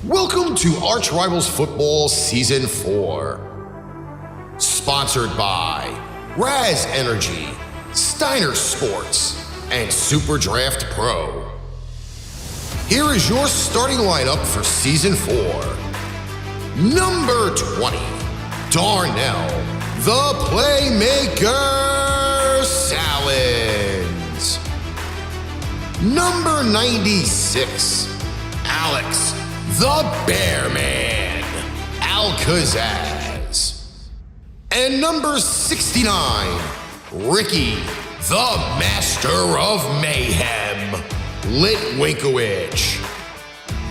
Welcome to ArchRivals Football Season 4. Sponsored by Raz Energy, Steiner Sports, and Super Draft Pro. Here is your starting lineup for Season 4. Number 20, Darnell, the Playmaker, Sallins. Number 96, Alex, the Bearman, Al-Kazzaz. And number 69, Ricky, the Master of Mayhem, Litwinkowich.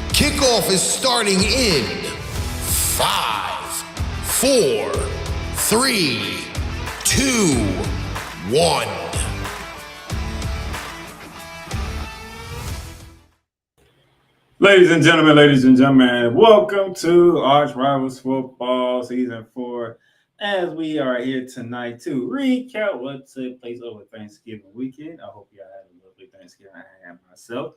Kickoff is starting in 5, 4, 3, 2, 1. Ladies and gentlemen, welcome to ArchRivals Football Season 4. As we are here tonight to recap what took place over Thanksgiving weekend. I hope y'all had a lovely Thanksgiving. I had myself.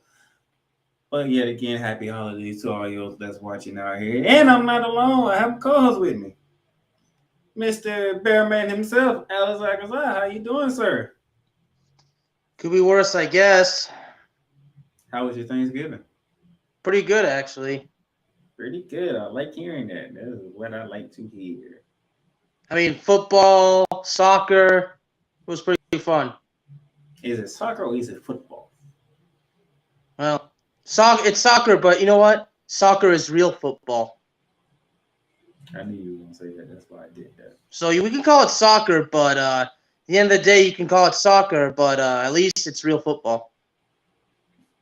But yet again, happy holidays to all y'all that's watching out here. And I'm not alone. I have a co-host with me, Mr. Bearman himself, Al-Kazzaz. How you doing, sir? Could be worse, I guess. How was your Thanksgiving? Pretty good, actually. Pretty good. I like hearing that. That is what I like to hear. I mean, football, soccer, it was pretty fun. Is it soccer or is it football? Well, it's soccer, but you know what? Soccer is real football. I knew you were going to say that. That's why I did that. So we can call it soccer, but at the end of the day, you can call it soccer, but at least it's real football.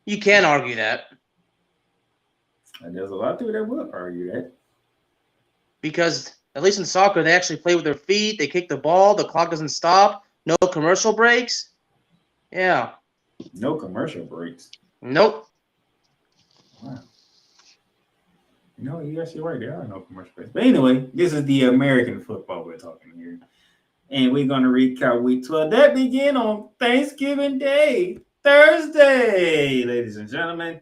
You can't argue that. And there's a lot of people that will argue that. Because at least in soccer, they actually play with their feet. They kick the ball. The clock doesn't stop. No commercial breaks. Yeah. No commercial breaks. Nope. Wow. You know, you're actually right. There are no commercial breaks. But anyway, this is the American football we're talking here. And we're going to recap Week 12. That began on Thanksgiving Day, Thursday, ladies and gentlemen.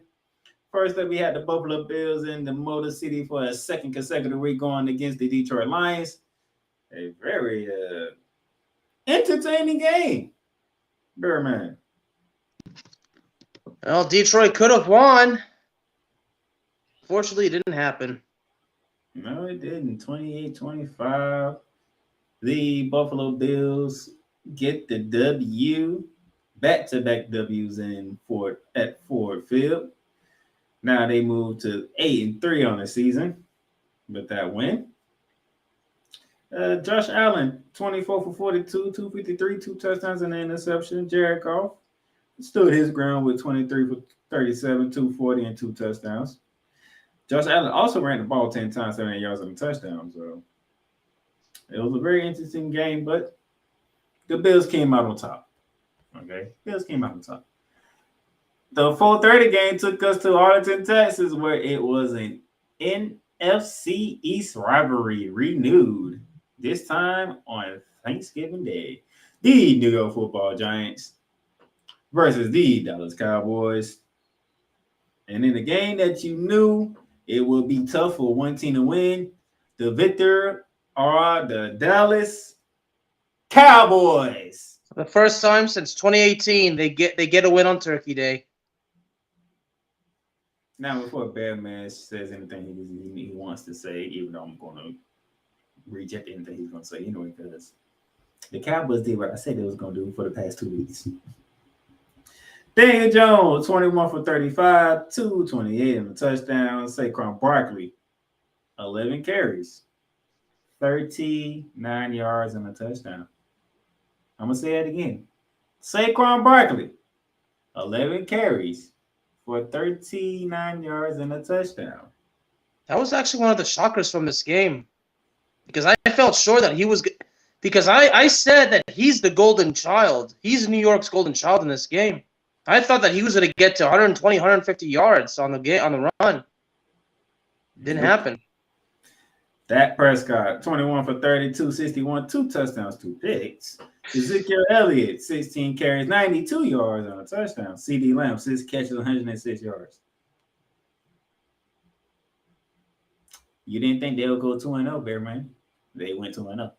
First up, we had the Buffalo Bills in the Motor City for a second consecutive week going against the Detroit Lions. A very entertaining game. Bearman. Well, Detroit could have won. Fortunately, it didn't happen. No, it didn't. 28-25. The Buffalo Bills get the W. Back-to-back W's at Ford Field. Now they move to 8-3 on the season with that win. Josh Allen, 24 for 42, 253, 2 touchdowns and an interception. Jared Goff stood his ground with 23 for 37, 240 and 2 touchdowns. Josh Allen also ran the ball 10 times, 78 yards and a touchdown. So it was a very interesting game, but the Bills came out on top. Okay, Bills came out on top. The 4:30 game took us to Arlington, Texas, where it was an NFC East rivalry renewed, this time on Thanksgiving Day. The New York Football Giants versus the Dallas Cowboys. And in a game that you knew it would be tough for one team to win, the victor are the Dallas Cowboys. For the first time since 2018, they get a win on Turkey Day. Now, before Bearman says anything he wants to say, even though I'm going to reject anything he's going to say anyway, because the Cowboys did what I said they was going to do for the past 2 weeks. Daniel Jones, 21 for 35, 228 and a touchdown. Saquon Barkley, 11 carries, 39 yards and a touchdown. I'm going to say it again. Saquon Barkley, 11 carries for 39 yards and a touchdown. That was actually one of the shockers from this game. Because I felt sure that he was – because I said that he's the golden child. He's New York's golden child in this game. I thought that he was going to get to 120, 150 yards on the run. Didn't happen. Dak Prescott, 21 for 32, 61, 2 touchdowns, 2 picks. Ezekiel Elliott, 16 carries, 92 yards on a touchdown. CeeDee Lamb, 6 catches, 106 yards. You didn't think they would go 2-0, Bear Man. They went 2-0.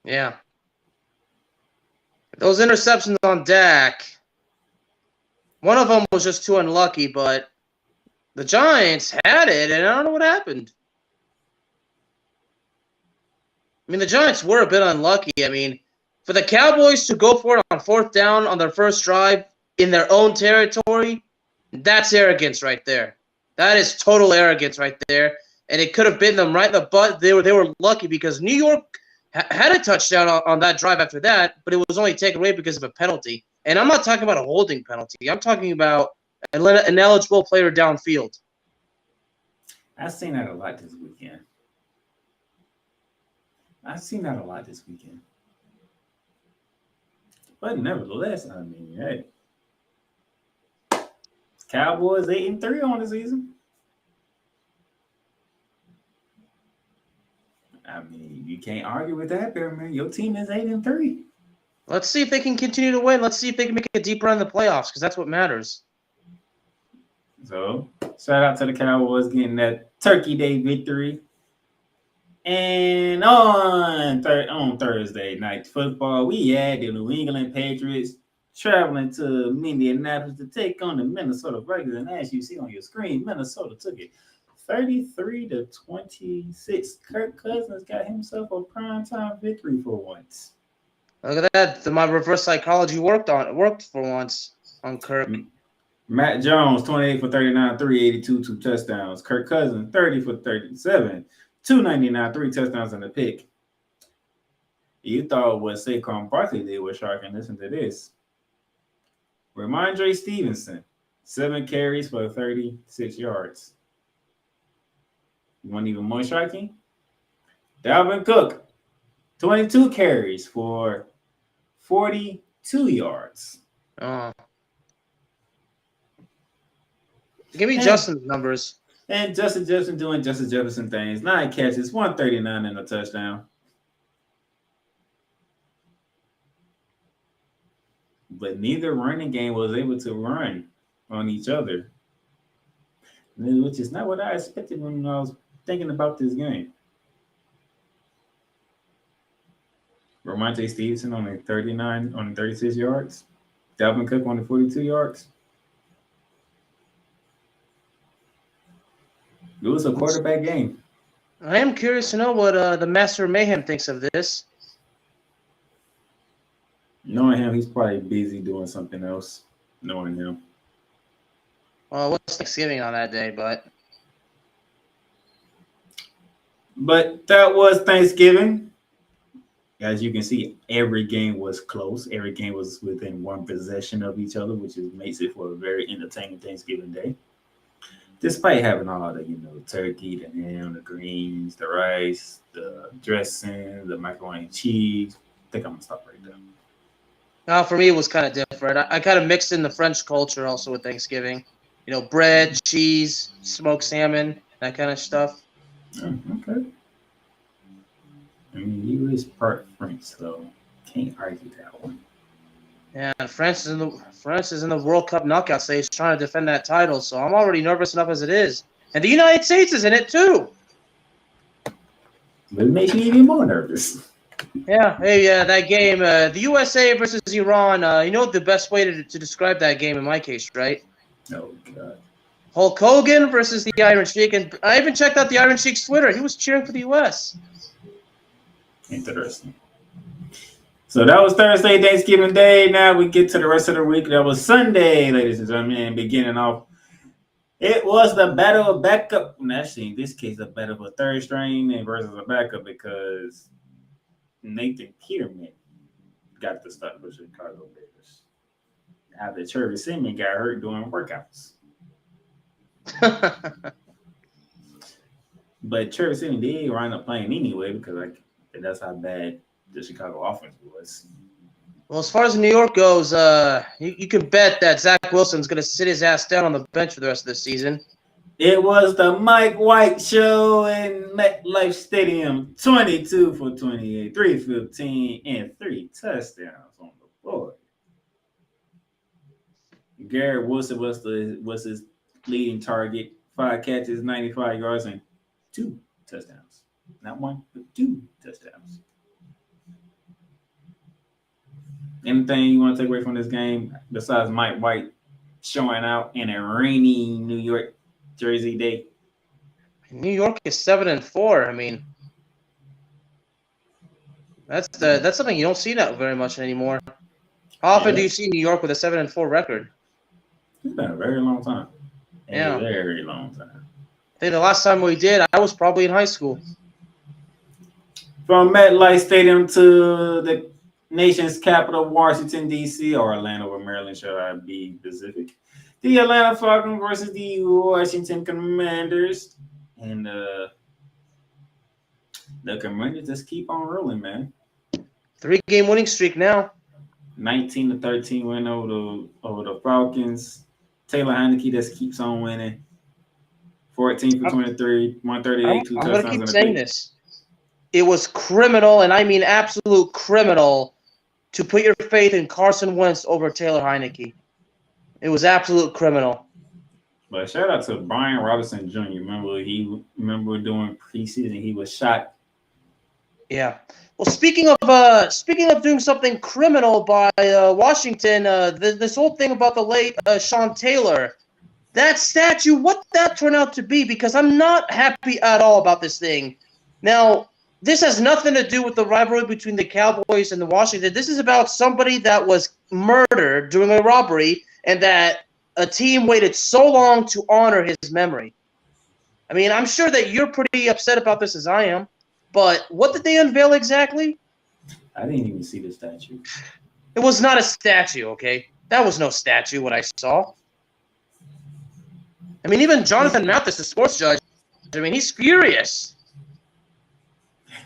Yeah. Those interceptions on Dak, one of them was just too unlucky, but the Giants had it, and I don't know what happened. I mean, the Giants were a bit unlucky. I mean, for the Cowboys to go for it on 4th down on their first drive in their own territory, that's arrogance right there. That is total arrogance right there. And it could have bitten them right in the butt. They were lucky because New York had a touchdown on that drive after that, but it was only taken away because of a penalty. And I'm not talking about a holding penalty. I'm talking about an ineligible player downfield. I've seen that a lot this weekend. But nevertheless, I mean, hey. Cowboys 8-3 on the season. I mean, you can't argue with that, Bear Man. Your team is 8-3. Let's see if they can continue to win. Let's see if they can make a deep run in the playoffs, because that's what matters. So, shout out to the Cowboys getting that Turkey Day victory. And on Thursday night football, we had the New England Patriots traveling to Minneapolis to take on the Minnesota Vikings. And as you see on your screen, Minnesota took it 33-26. Kirk Cousins got himself a primetime victory for once. Look at that. My reverse psychology worked for once on Kirk. Matt Jones, 28 for 39, 382, 2 touchdowns. Kirk Cousins, 30 for 37, 299, 3 touchdowns and a pick. You thought what Saquon Barkley did was shocking. Listen to this. Ramondre Stevenson, 7 carries for 36 yards. You want even more shocking? Dalvin Cook, 22 carries for 42 yards. Oh. Give me Justin's numbers. And Justin Jefferson doing Justin Jefferson things. 9 catches, 139 and a touchdown. But neither running game was able to run on each other, which is not what I expected when I was thinking about this game. Ramondre Stevenson on 36 yards. Dalvin Cook on 42 yards. It was a quarterback game. I am curious to know what the Master of Mayhem thinks of this. Knowing him, he's probably busy doing something else. Knowing him. Well, it was Thanksgiving on that day, but that was Thanksgiving. As you can see, every game was close. Every game was within one possession of each other, which makes it for a very entertaining Thanksgiving day. Despite having all the, turkey, the ham, the greens, the rice, the dressing, the macaroni and cheese. I think I'm going to stop right there. now for me, it was kind of different. I kind of mixed in the French culture also with Thanksgiving. Bread, cheese, smoked salmon, that kind of stuff. Okay. I mean, you is part French, so can't argue that one. Yeah, France is in the World Cup knockout stage trying to defend that title, so I'm already nervous enough as it is. And the United States is in it too. But it makes you even more nervous. Yeah, hey, that game, the USA versus Iran, you know the best way to describe that game in my case, right? Oh, God. Hulk Hogan versus the Iron Sheik, and I even checked out the Iron Sheik's Twitter. He was cheering for the U.S. Interesting. So that was Thursday, Thanksgiving Day. Now we get to the rest of the week. That was Sunday, ladies and gentlemen, beginning off. It was the battle of backup. Actually, in this case, the battle of a third string versus a backup because Nathan Peterman got the start for Chicago Bears after Travis Simeon got hurt doing workouts. But Travis Simeon did wind up playing anyway because that's how bad the Chicago offense was. Well, as far as New York goes, you can bet that Zach Wilson's going to sit his ass down on the bench for the rest of the season. It was the Mike White Show in MetLife Stadium. 22 for 28, 315, and 3 touchdowns on the board. Garrett Wilson was his leading target. 5 catches, 95 yards, and 2 touchdowns. Not 1, but 2 touchdowns. Anything you want to take away from this game besides Mike White showing out in a rainy New York Jersey day? New York is 7-4. I mean, that's something you don't see that very much anymore. How often do you see New York with a 7-4 record? It's been a very long time. Yeah, a very long time. I think the last time we did, I was probably in high school. From MetLife Stadium to the nation's capital, Washington, D.C., or Atlanta, Maryland, shall I be specific. The Atlanta Falcons versus the Washington Commanders. And the Commanders just keep on rolling, man. 3-game winning streak now. 19-13 win over the Falcons. Taylor Heineke just keeps on winning. 14 for 23, 138, 2 touchdowns. I'm going to keep saying this. It was criminal, and I mean absolute criminal, to put your faith in Carson Wentz over Taylor Heineke. It was absolute criminal. But shout out to Brian Robinson Jr. Remember doing preseason, he was shot. Yeah. Well, speaking of doing something criminal by Washington, this whole thing about the late Sean Taylor, that statue, what that turned out to be, because I'm not happy at all about this thing. Now, this has nothing to do with the rivalry between the Cowboys and the Washington. This is about somebody that was murdered during a robbery, and that a team waited so long to honor his memory. I mean, I'm sure that you're pretty upset about this as I am. But what did they unveil exactly? I didn't even see the statue. It was not a statue, okay? That was no statue, what I saw. I mean, even Jonathan Mathis, the sports judge, I mean, he's furious.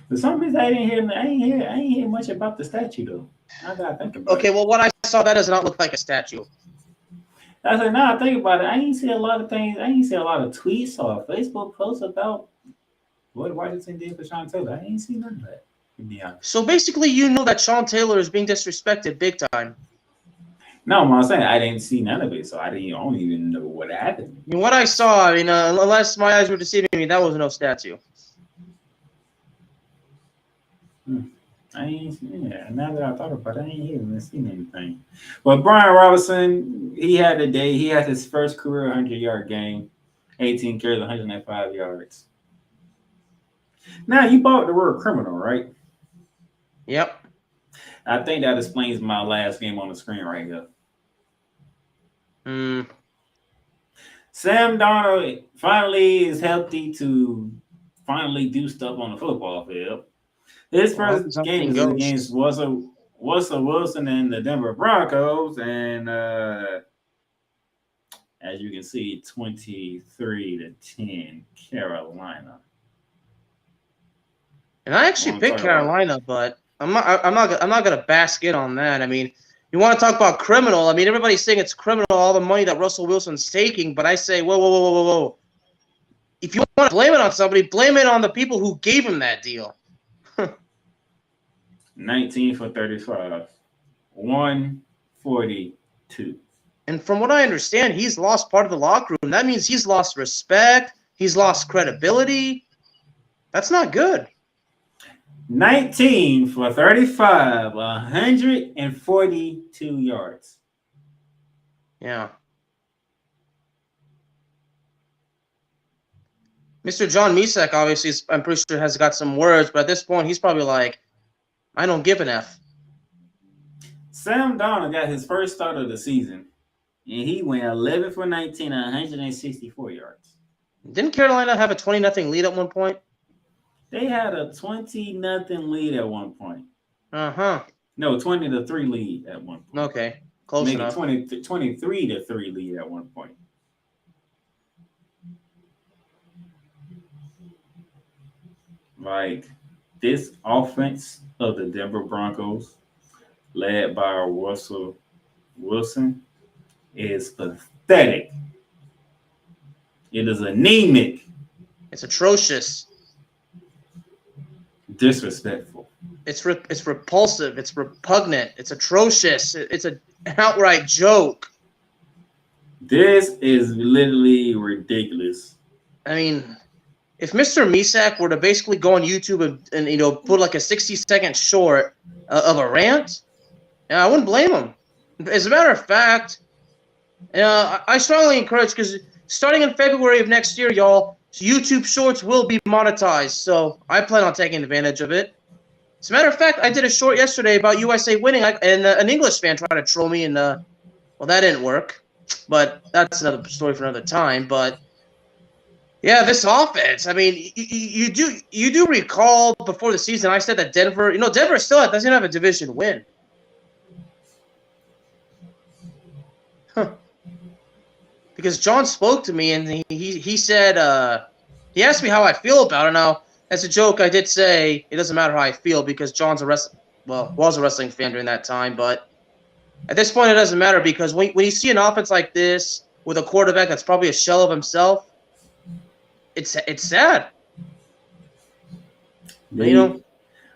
For some reason, I ain't hear much about the statue, though. I gotta think about it. Okay, well, what I saw, that does not look like a statue. I said, now I think about it. I ain't see a lot of things. I ain't see a lot of tweets or Facebook posts about what Washington did for Sean Taylor. I ain't seen none of that, to be honest. So basically, you know that Sean Taylor is being disrespected big time. No, I'm saying I didn't see none of it, so I don't even know what happened. I mean, what I saw, I mean, unless my eyes were deceiving me, that was no statue. Now that I thought about it, I ain't even seen anything. But Brian Robinson, he had a day. He had his first career 100-yard game, 18 carries, 105 yards. Now, you bought the word criminal, right? Yep. I think that explains my last game on the screen right here. Sam Darnold finally is healthy to finally do stuff on the football field. His first game is against Russell Wilson and the Denver Broncos, and as you can see, 23-10 Carolina. And I actually picked Carolina, but I'm not gonna bask in on that. I mean, you want to talk about criminal? I mean, everybody's saying it's criminal, all the money that Russell Wilson's taking, but I say, whoa. If you want to blame it on somebody, blame it on the people who gave him that deal. 19 for 35, 142. And from what I understand, he's lost part of the locker room. That means he's lost respect. He's lost credibility. That's not good. 19 for 35, 142 yards. Yeah. Mr. John Misak, obviously, I'm pretty sure has got some words, but at this point, he's probably like, I don't give an F. Sam Darnold got his first start of the season, and he went 11 for 19, 164 yards. Didn't Carolina have a 20-0 lead at one point? They had a 20-0 lead at one point. Uh-huh. No, 20-3 lead at one point. Okay, close enough. 23-3 lead at one point. Like, this offense of the Denver Broncos, led by Russell Wilson, is pathetic. It is anemic. It's atrocious. Disrespectful. It's repulsive. It's repugnant. It's atrocious. It's an outright joke. This is literally ridiculous. I mean, if Mr. Misak were to basically go on YouTube and you know, put like a 60-second short of a rant, I wouldn't blame him. As a matter of fact, I strongly encourage, because starting in February of next year, y'all, YouTube Shorts will be monetized. So I plan on taking advantage of it. As a matter of fact, I did a short yesterday about USA winning, and an English fan tried to troll me, and well, that didn't work. But that's another story for another time. But yeah, this offense. I mean, you do recall before the season I said that Denver, Denver still doesn't have a division win. Huh. Because John spoke to me and he said he asked me how I feel about it. Now, as a joke, I did say it doesn't matter how I feel because John's was a wrestling fan during that time. But at this point, it doesn't matter, because when you see an offense like this with a quarterback that's probably a shell of himself, it's sad. Their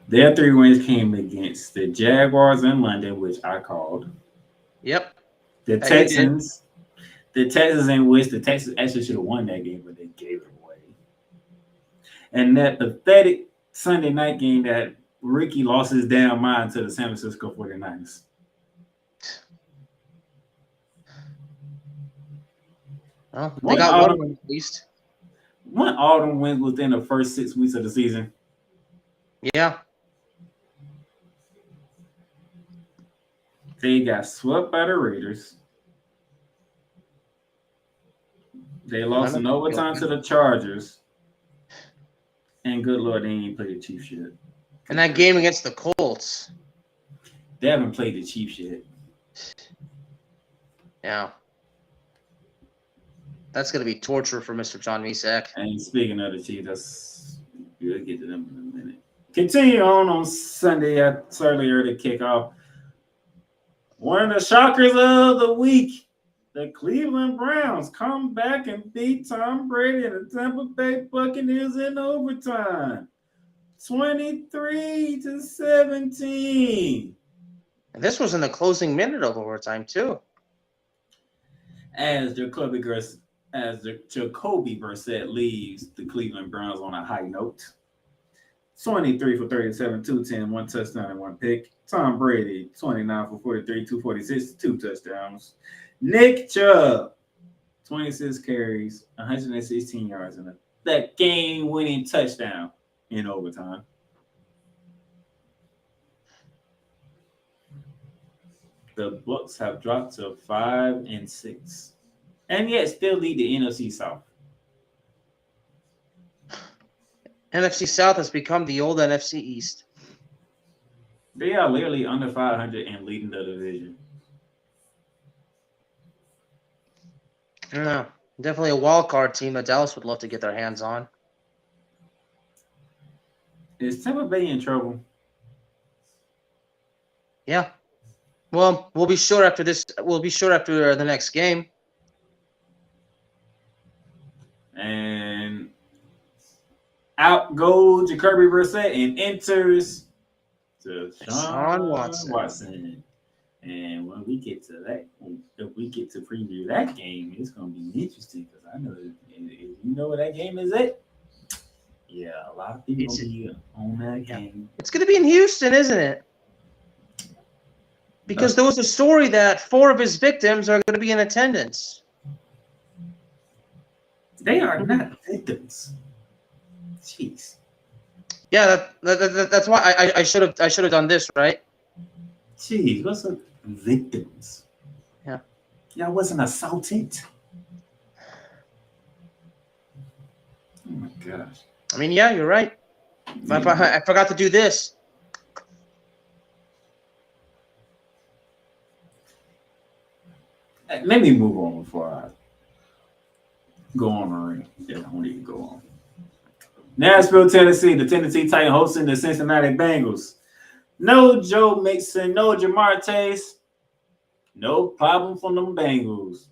3 wins came against the Jaguars in London, which I called. Yep. The Texans. The Texans, in which the Texans actually should have won that game, but they gave it away. And that pathetic Sunday night game that Ricky lost his damn mind to the San Francisco 49ers. Well, they got one win at least. One all them wins within the first 6 weeks of the season. Yeah. They got swept by the Raiders. They lost in overtime to the Chargers. And good Lord, they ain't played the Chiefs yet. And that game against the Colts. They haven't played the Chiefs yet. Yeah. That's going to be torture for Mr. John Misak. And speaking of the Chiefs, we'll get to them in a minute. Continue on Sunday at earlier to kick off. One of the shockers of the week. The Cleveland Browns come back and beat Tom Brady and the Tampa Bay Buccaneers in overtime. 23-17. And this was in the closing minute of overtime, too. As Jacoby Brissett leaves the Cleveland Browns on a high note. 23 for 37, 210, 1 touchdown and 1 pick. Tom Brady, 29 for 43, 246, 2 touchdowns. Nick Chubb, 26 carries, 116 yards, and that game-winning touchdown in overtime. The Bucs have dropped to 5-6, and yet still lead the NFC South. NFC South has become the old NFC East. They are literally under 500 and leading the division. No, definitely a wild card team that Dallas would love to get their hands on. Is Tampa Bay in trouble? Yeah. Well, we'll be sure after this. We'll be sure after the next game. And out goes Jacoby Brissett and enters Deshaun Watson. And when we get to that, if we get to preview that game, it's going to be interesting, because I know if you know where that game is at, yeah, a lot of people will be on that game. It's going to be in Houston, isn't it? Because there was a story that 4 of his victims are going to be in attendance. They are not victims. Jeez. Yeah, that's why I should have done this, right? Jeez, what's up? Victims. Yeah. Y'all wasn't assaulted. Oh my gosh. I mean, yeah, you're right. I forgot to do this. Let me move on before I go on the ring. Yeah, I need to go on. Nashville, Tennessee. The Tennessee Titans hosting the Cincinnati Bengals. No Joe Mixon, no Jamar Chase. No problem from them Bengals.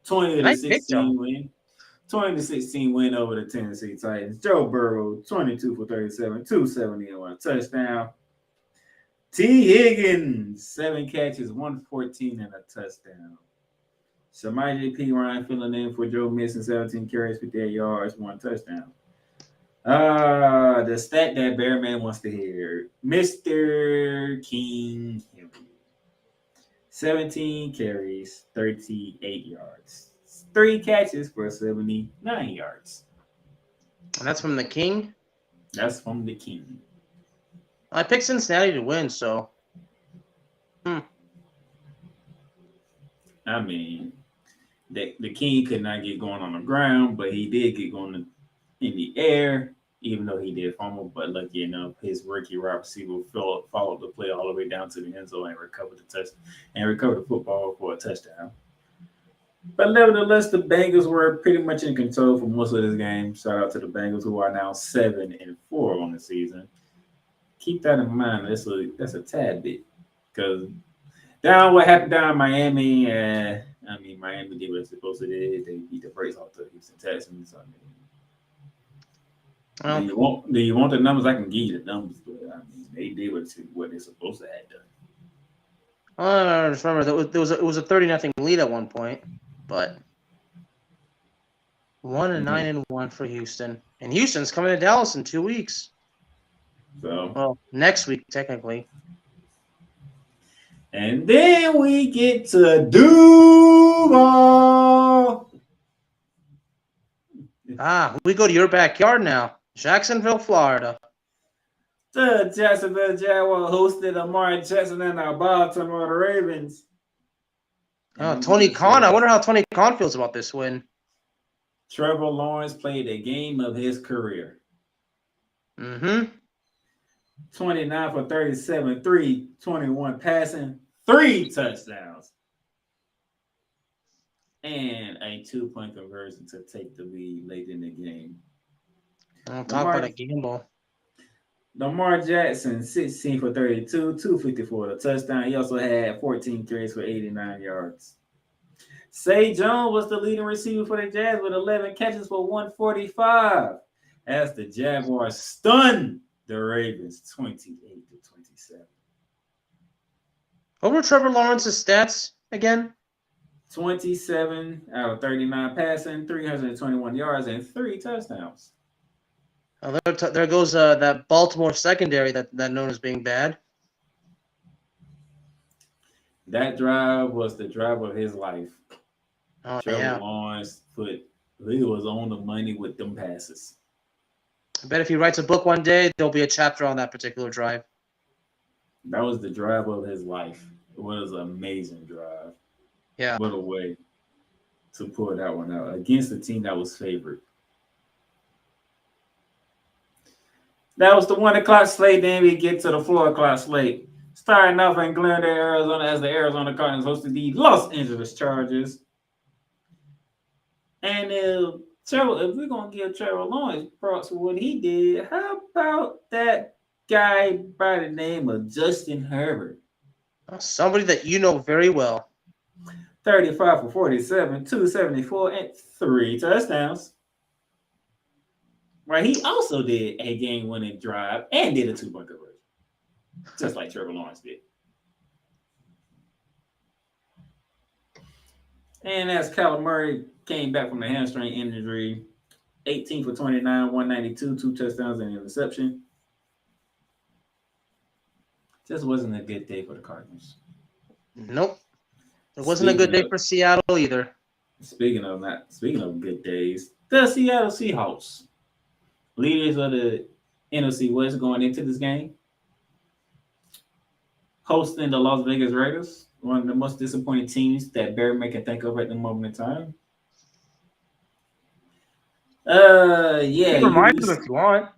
20-16 win. 20-16 win over the Tennessee Titans. Joe Burrow, 22 for 37, 270 and 1 touchdown. T. Higgins, 7 catches, 114 and a touchdown. Samaje P. Ryan filling in for Joe Mixon, 17 carries, 58 yards, 1 touchdown. The stat that Bearman wants to hear. Mr. King Henry. 17 carries, 38 yards. 3 catches for 79 yards. And that's from the King. That's from the King. I picked Cincinnati to win, so. I mean, the King could not get going on the ground, but he did get going in the air, even though he did fumble. But lucky enough, his rookie wide receiver followed the play all the way down to the end zone and recovered the football for a touchdown. But nevertheless, the Bengals were pretty much in control for most of this game. Shout out to the Bengals, who are now 7-4 on the season. Keep that in mind. That's a tad bit, because down what happened down in Miami, Miami did what they're supposed to do. They beat the brakes off the Houston Texans. Do you want the numbers? I can give you the numbers, but they did what they're supposed to have done. I just remember it was a 30-0 lead at one point, but 1-9-1 for Houston, and Houston's coming to Dallas in 2 weeks. So next week technically. And then we get to Duval. We go to your backyard now, Jacksonville, Florida. The Jacksonville Jaguars hosted Amari Jackson and the Baltimore Ravens. Tony Khan. I wonder how Tony Khan feels about this win. Trevor Lawrence played a game of his career. 29 for 37, 321 passing, 3 touchdowns, and a 2-point conversion to take the lead late in the game. I'll talk about a gamble. Lamar Jackson, 16 for 32, 254 the touchdown. He also had 14 carries for 89 yards. Say Jones was the leading receiver for the Jazz with 11 catches for 145 as the Jaguars stunned the Ravens 28-27. What were Trevor Lawrence's stats again? 27 out of 39 passing, 321 yards, and 3 touchdowns. There goes that Baltimore secondary that known as being bad. That drive was the drive of his life. Trevor Lawrence he was on the money with them passes. I bet if he writes a book one day, there'll be a chapter on that particular drive. That was the drive of his life. It was an amazing drive. Yeah. What a way to pull that one out against the team that was favored. That was the 1 o'clock slate. Then we get to the 4 o'clock slate. Starting off in Glendale, Arizona, as the Arizona Cardinals hosted the Los Angeles Chargers. And if we're going to give Trevor Lawrence props for what he did, how about that guy by the name of Justin Herbert? Somebody that you know very well. 35 for 47, 274, and 3 touchdowns. Right, he also did a game-winning drive and did a 2-point conversion, just like Trevor Lawrence did. And as Kyler Murray came back from the hamstring injury, 18 for 29, 192, 2 touchdowns and an interception. Just wasn't a good day for the Cardinals. Nope. It wasn't a good day for Seattle either. Speaking of good days, the Seattle Seahawks, leaders of the NFC West going into this game, hosting the Las Vegas Raiders, one of the most disappointing teams that Bearman can think of at the moment in time. Remind them if you want.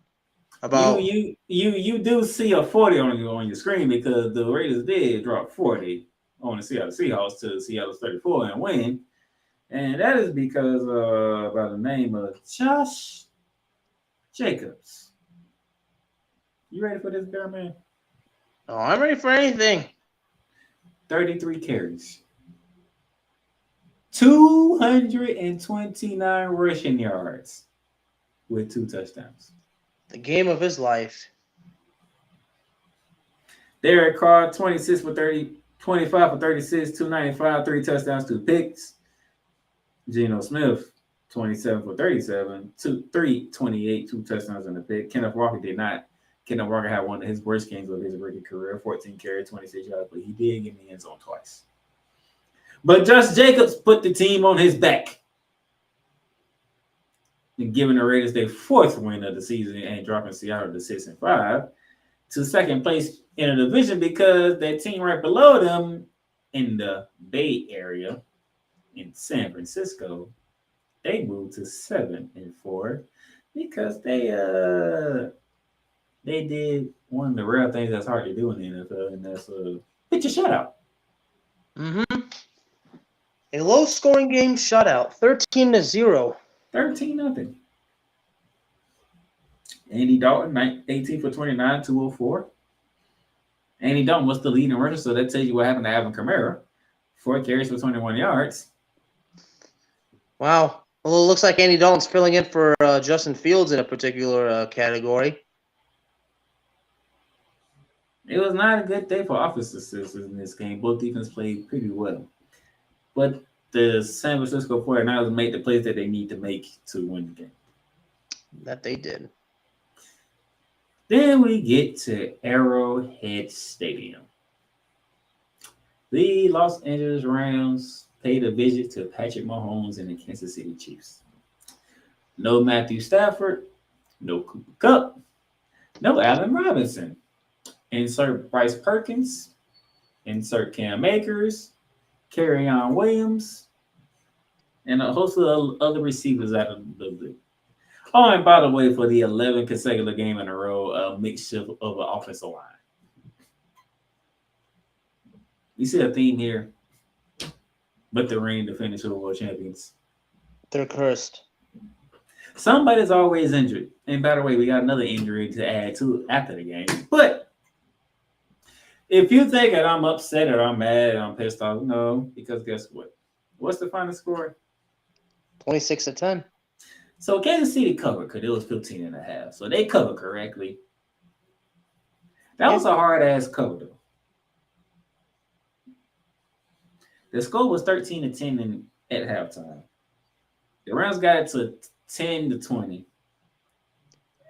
About you do see a 40 on your screen because the Raiders did drop 40 on the Seattle Seahawks to Seattle's 34 and win. And that is because by the name of Josh Jacobs. You ready for this, Bearman? Oh, I'm ready for anything. 33 carries. 229 rushing yards with 2 touchdowns. The game of his life. Derek Carr, 25 for 36, 295, 3 touchdowns, 2 picks. Geno Smith, 27 for 37, 328, 2 touchdowns in the pick. Kenneth Walker did not. Kenneth Walker had one of his worst games of his rookie career, 14 carries, 26 yards, but he did get in the end zone twice. But Josh Jacobs put the team on his back and giving the Raiders their 4th win of the season and dropping Seattle to 6-5 to second place in a division because that team right below them in the Bay Area in San Francisco, they moved to 7-4 because they did one of the rare things that's hard to do in the NFL, and that's pitch a shutout. Mm-hmm. A low-scoring game shutout, 13-0. 13-0. Andy Dalton, 18 for 29, 204. Andy Dalton was the leading rusher, so that tells you what happened to Alvin Kamara. 4 carries for 21 yards. Wow. Well, it looks like Andy Dalton's filling in for Justin Fields in a particular category. It was not a good day for offenses in this game. Both defenses played pretty well. But the San Francisco 49ers made the plays that they need to make to win the game. That they did. Then we get to Arrowhead Stadium. The Los Angeles Rams paid a visit to Patrick Mahomes and the Kansas City Chiefs. No Matthew Stafford, no Cooper Kupp, no Allen Robinson. Insert Bryce Perkins, insert Cam Akers, Kerryon Williams, and a host of other receivers out of the league. Oh, and by the way, for the 11th consecutive game in a row, a mixture of an offensive line. You see a theme here, but the reigning defending Super Bowl champions. They're cursed. Somebody's always injured. And by the way, we got another injury to add to after the game. But if you think that I'm upset or I'm mad or I'm pissed off, no, because guess what? What's the final score? 26-10. So Kansas City covered because it was 15.5. So they covered correctly. That was a hard-ass cover, though. The score was 13-10 at halftime. The Rams got it to 10-20.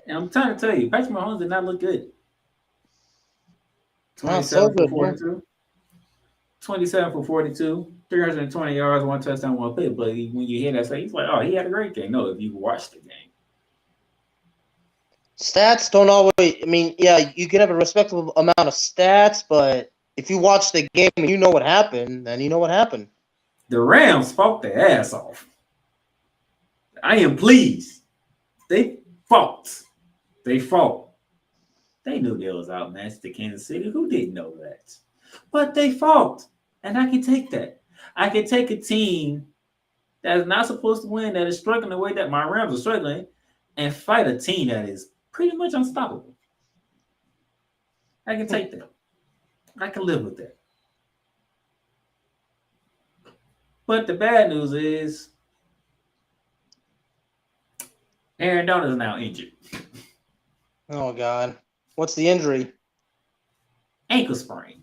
And I'm trying to tell you, Patrick Mahomes did not look good. 27 for 42. 27 for 42, 320 yards, 1 touchdown, 1 pick. But when you hear that say, he's like, oh, he had a great game. No, if you watch the game. Stats don't always, I mean, yeah, you can have a respectable amount of stats, but if you watch the game and you know what happened, then you know what happened. The Rams fought their ass off. I am pleased. They fought. They fought. They knew they was outmatched to Kansas City. Who didn't know that? But they fought. And I can take that. I can take a team that is not supposed to win, that is struggling the way that my Rams are struggling, and fight a team that is pretty much unstoppable. I can take that. I can live with that. But the bad news is Aaron Donald is now injured. Oh, God. What's the injury? Ankle sprain.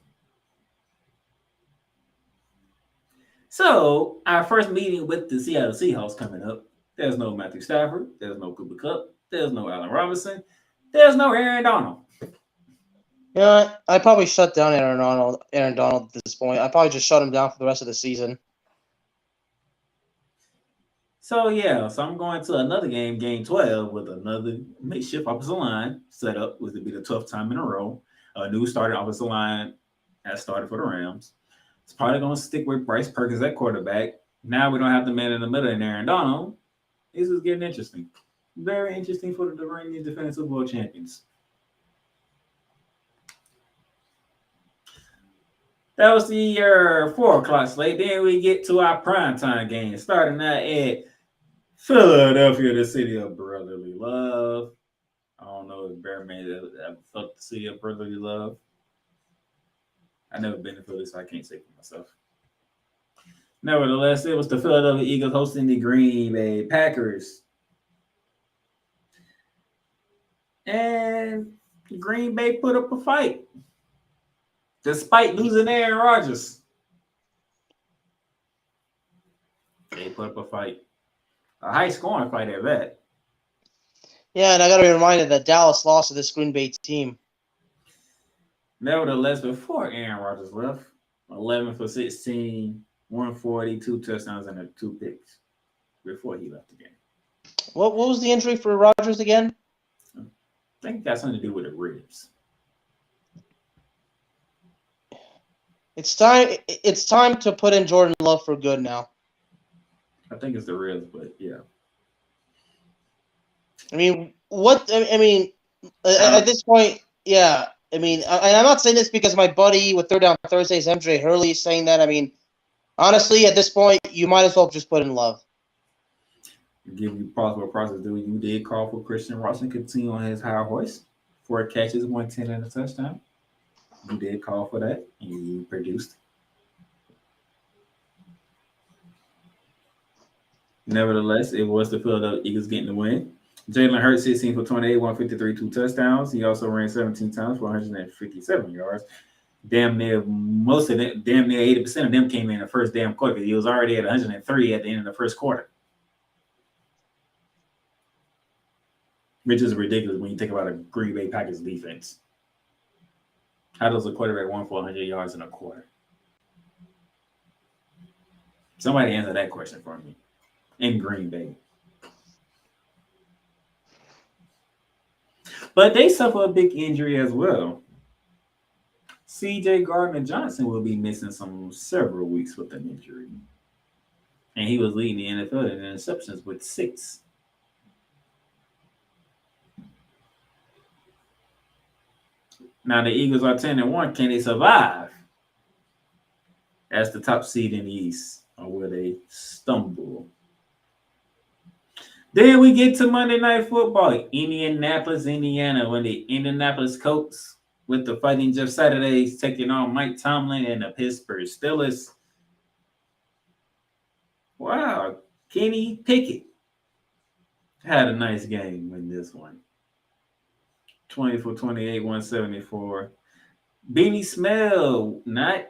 So, our first meeting with the Seattle Seahawks coming up. There's no Matthew Stafford. There's no Cooper Kupp. There's no Allen Robinson. There's no Aaron Donald. Yeah, I probably shut down Aaron Donald at this point. I probably just shut him down for the rest of the season. So, yeah. So, I'm going to another game, game 12, with another makeshift offensive line set up, which would be the 12th time in a row. A new starting offensive line has started for the Rams. It's probably going to stick with Bryce Perkins at quarterback. Now we don't have the man in the middle and Aaron Donald. This is getting interesting. Very interesting for the reigning defending Super Bowl champions. That was the 4 o'clock slate. Then we get to our primetime game, starting out at Philadelphia, the city of brotherly love. I don't know if Bearman ever felt the city of brotherly love. I've never been to Philly, so I can't say for myself. Nevertheless, it was the Philadelphia Eagles hosting the Green Bay Packers. And Green Bay put up a fight, despite losing Aaron Rodgers. They put up a fight. A high scoring fight at that. Yeah, and I got to be reminded that Dallas lost to this Green Bay team. Nevertheless, before Aaron Rodgers left, 11 for 16, 140, 2 touchdowns, and 2 picks before he left the game. What was the injury for Rodgers again? I think it got something to do with the ribs. It's time to put in Jordan Love for good now. I think it's the ribs, but yeah. I mean, at this point, yeah. I mean, and I'm not saying this because my buddy with Third Down Thursdays, MJ Hurley, is saying that. I mean, honestly, at this point, you might as well just put in Love. Give you possible process. You did call for Christian Ross and continue on his high horse. 4 catches, 110 and a touchdown. You did call for that, and you produced. Nevertheless, it was the Philadelphia Eagles getting the win. Jalen Hurts, 16 for 28, 153, 2 touchdowns. He also ran 17 times for 157 yards. Damn near 80% of them came in the first damn quarter. He was already at 103 at the end of the first quarter. Which is ridiculous when you think about a Green Bay Packers defense. How does a quarterback run for 100 yards in a quarter? Somebody answer that question for me. In Green Bay. But they suffer a big injury as well. C.J. Gardner-Johnson will be missing several weeks with an injury. And he was leading the NFL in interceptions with 6. Now the Eagles are 10-1. Can they survive? That's the top seed in the East, or will they stumble? Then we get to Monday Night Football. Indianapolis, Indiana, when the Indianapolis Colts with the Fighting Jeff Saturdays taking on Mike Tomlin and the Pittsburgh Steelers. Wow, Kenny Pickett had a nice game in this one. 20 for 28, 174. Beanie Snell, not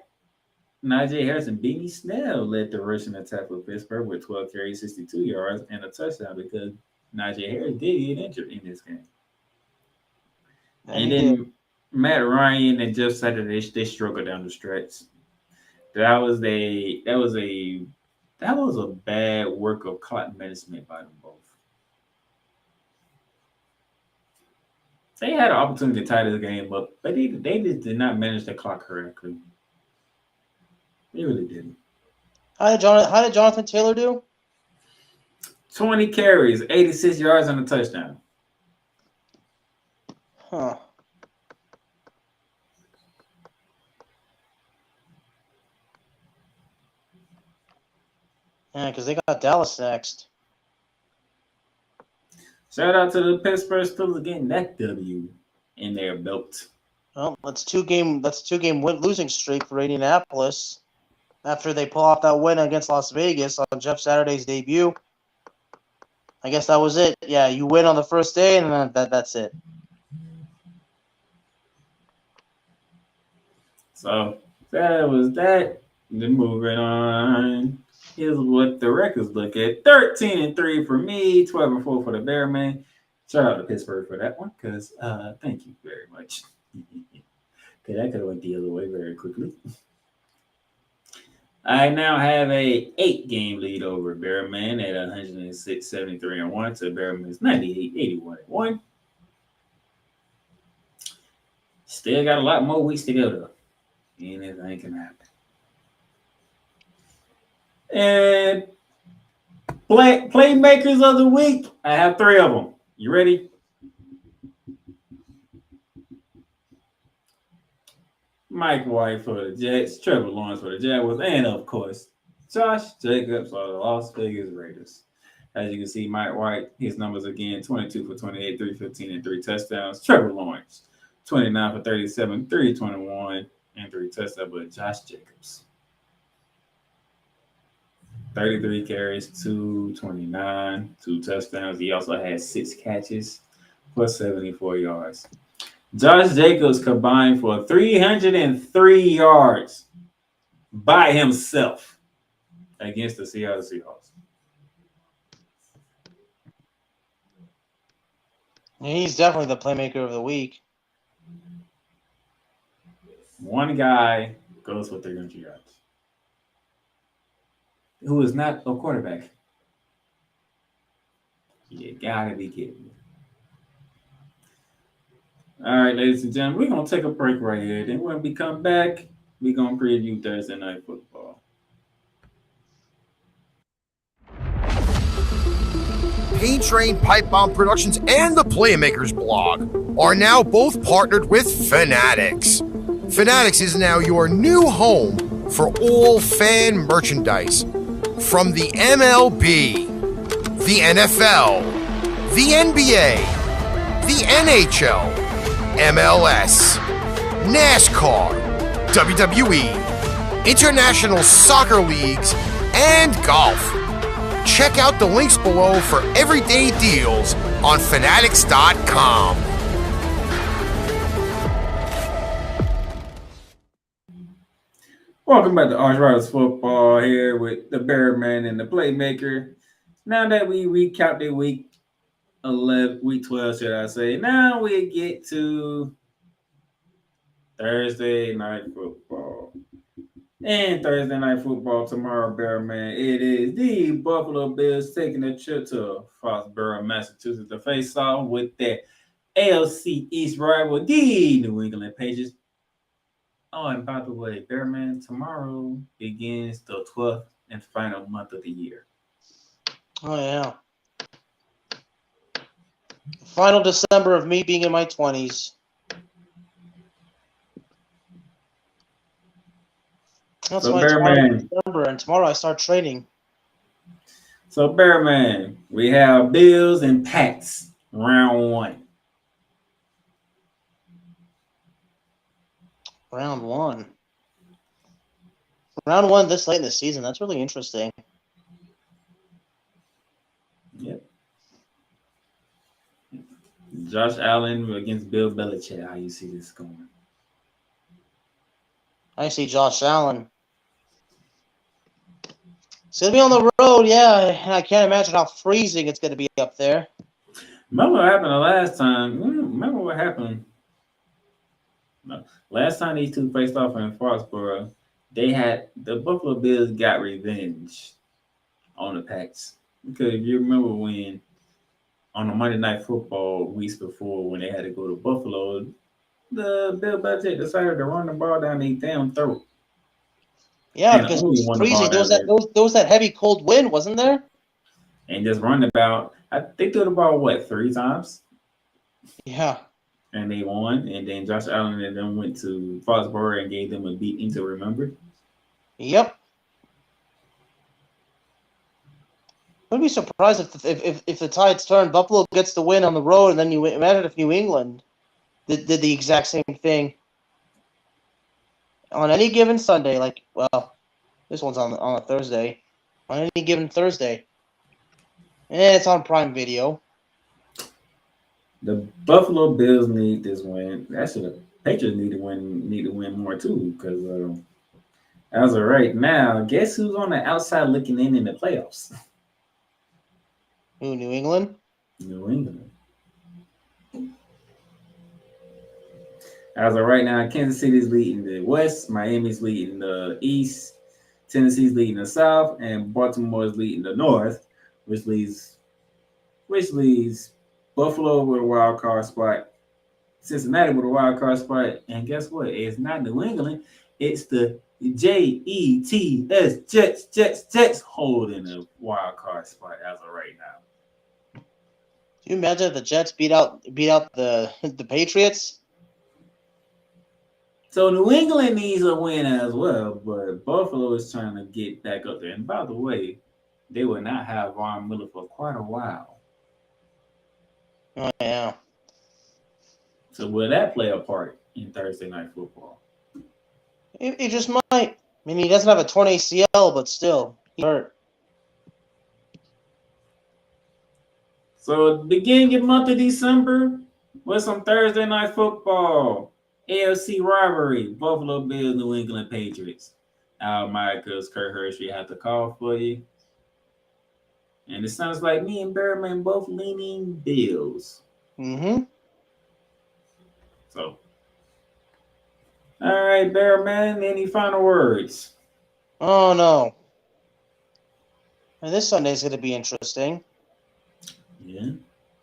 Najee Harrison. Beanie Snell led the rushing attack for Pittsburgh with 12 carries, 62 yards, and a touchdown because Najee Harris did get injured in this game. And then Matt Ryan and Jeff Saturday, they struggled down the stretch. That was a bad work of clock management by them both. They had an opportunity to tie this game up, but they just did not manage the clock correctly. They really didn't. How did Jonathan Taylor do? 20 carries, 86 yards, and a touchdown. Huh. Yeah, because they got Dallas next. Shout out to the Pittsburgh Steelers getting that W in their belt. Well, that's two game losing streak for Indianapolis after they pull off that win against Las Vegas on Jeff Saturday's debut. I guess that was it. Yeah, you win on the first day, and then that's it. So that was that. Then moving on. Here's what the records look at. 13-3 for me, 12-4 for the Bearman. Shout out to Pittsburgh for that one, because thank you very much. Because I could have went the other way very quickly. I now have a 8-game lead over Bearman at 106-73-1 to Bearman's 98-81-1. Still got a lot more weeks to go though. Anything can happen. And Playmakers of the week. I have 3 of them. You ready? Mike White for the Jets, Trevor Lawrence for the Jaguars, and of course, Josh Jacobs for the Las Vegas Raiders. As you can see, Mike White, his numbers again, 22 for 28, 315, and 3 touchdowns. Trevor Lawrence, 29 for 37, 321, and 3 touchdowns. But Josh Jacobs, 33 carries, 229, 2 touchdowns. He also had 6 catches for 74 yards. Josh Jacobs combined for 303 yards by himself against the Seattle Seahawks. He's definitely the playmaker of the week. One guy goes for 300 yards. Who is not a quarterback. You gotta be kidding me. All right, ladies and gentlemen, we're going to take a break right here. Then when we come back, we're going to preview Thursday Night Football. Paint Train Pipe Bomb Productions and the Playmakers blog are now both partnered with Fanatics. Fanatics is now your new home for all fan merchandise. From the MLB, the NFL, the NBA, the NHL, MLS, NASCAR, WWE, international soccer leagues, and golf. Check out the links below for everyday deals on Fanatics.com. Welcome back to ArchRivals Football here with the Bearman and the Playmaker. Now that we recapped the week 12, should I say, now we get to Thursday Night Football. And Thursday Night Football tomorrow, Bearman, it is the Buffalo Bills taking a trip to Foxborough, Massachusetts to face off with their AFC East rival, the New England Patriots. Oh, and by the way, Bearman, tomorrow begins the 12th and final month of the year. Oh, yeah. Final December of me being in my 20s. That's So, my Bearman, December, and tomorrow I start training. So, Bearman, we have Bills and Pats, round one. Round one. Round one this late in the season. That's really interesting. Yep. Josh Allen against Bill Belichick. How you see this going? I see Josh Allen. It's going to be on the road, yeah, and I can't imagine how freezing it's going to be up there. Remember what happened the last time? Remember what happened? Last time these two faced off in Foxborough, the Buffalo Bills got revenge on the Pats. Because if you remember when on the Monday Night Football weeks before when they had to go to Buffalo, the Bill Belichick decided to run the ball down their damn throat. Yeah, because it was freezing. There was that heavy cold wind, wasn't there? And just run the ball. They threw the ball, 3 times? Yeah. And they won. And then Josh Allen and them went to Foxborough and gave them a beating to remember. Yep. I'd be surprised if the tides turn. Buffalo gets the win on the road, and then you imagine if New England did the exact same thing on any given Sunday. Like, well, this one's on a Thursday. On any given Thursday, it's on Prime Video. The Buffalo Bills need this win. Actually, the Patriots need to win more too. Because as of right now, guess who's on the outside looking in the playoffs? Who, New England? New England. As of right now, Kansas City's leading the West, Miami's leading the East, Tennessee's leading the South, and Baltimore's leading the North, which leaves Buffalo with a wild card spot, Cincinnati with a wild card spot, and guess what? It's not New England, it's the Jets, Jets holding a wild card spot as of right now. Can you imagine if the Jets beat out the Patriots? So New England needs a win as well, but Buffalo is trying to get back up there. And by the way, they will not have Von Miller for quite a while. Oh, yeah. So will that play a part in Thursday Night Football? It just might. I mean, he doesn't have a torn ACL, but still, he hurt. So beginning of month of December with some Thursday Night Football. AFC rivalry, Buffalo Bills, New England Patriots. Micah's Kurt Hershey had to call for you. And it sounds like me and Bearman both leaning Bills. Mm-hmm. So, all right, Bear Man, any final words? Oh, no. And this Sunday's going to be interesting. Yeah,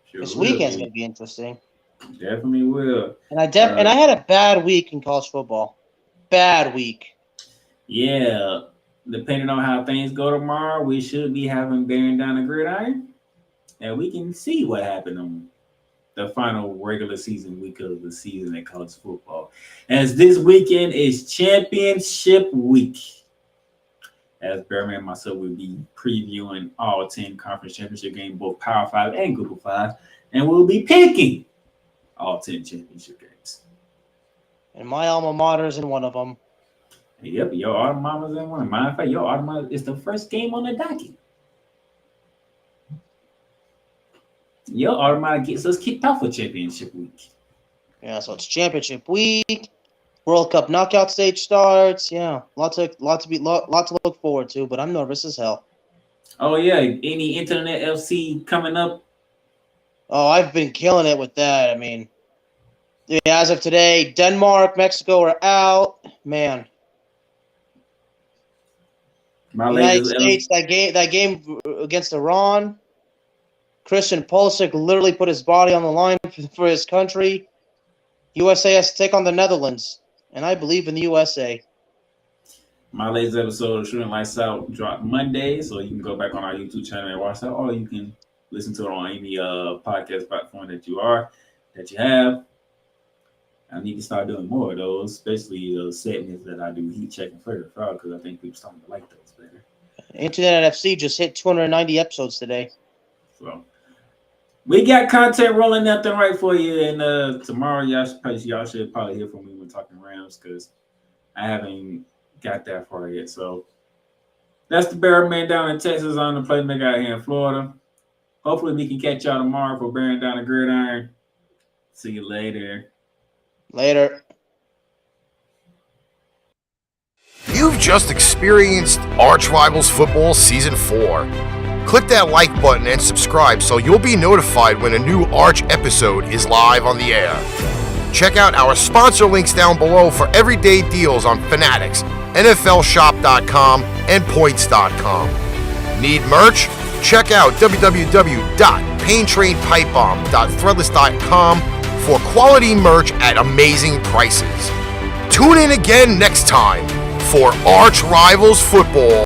sure. This will weekend's be. going to be interesting. Definitely will. And I had a bad week in college football. Bad week. Yeah, depending on how things go tomorrow, we should be having bearing down the gridiron, and we can see what happened on the final regular season week of the season in college football. As this weekend is championship week. As Bearman and myself will be previewing all 10 conference championship games, both Power 5 and Google 5, and we'll be picking all 10 championship games. And my alma mater is in one of them. Yep, your alma mater's in one. Matter of fact, your alma mater is the first game on the docket. Your alma mater gets us kicked off for championship week. Yeah, so it's championship week. World Cup knockout stage starts. Yeah, lot to look forward to. But I'm nervous as hell. Oh yeah, any Internet FC coming up? Oh, I've been killing it with that. I mean, yeah, as of today, Denmark, Mexico are out. Man, United States. That game against Iran. Christian Pulisic literally put his body on the line for his country. USA has to take on the Netherlands, and I believe in the USA. My latest episode of Shooting Lights Out dropped Monday, so you can go back on our YouTube channel and watch that, or you can listen to it on any podcast platform that you have. I need to start doing more of those, especially those segments that I do heat checking for the crowd, because I think people starting to like those better. Internet FC just hit 290 episodes today. So we got content rolling out there right for you, and tomorrow y'all should probably hear from me when talking Rams, because I haven't got that far yet. So that's the Bear Man down in Texas on the Playmaker out here in Florida. Hopefully we can catch y'all tomorrow for bearing down the gridiron. See you later. Later. You've just experienced ArchRivals Football Season 4. Click that like button and subscribe so you'll be notified when a new Arch episode is live on the air. Check out our sponsor links down below for everyday deals on Fanatics, NFLshop.com, and Points.com. Need merch? Check out www.paintrainpipebomb.threadless.com for quality merch at amazing prices. Tune in again next time for ArchRivals Football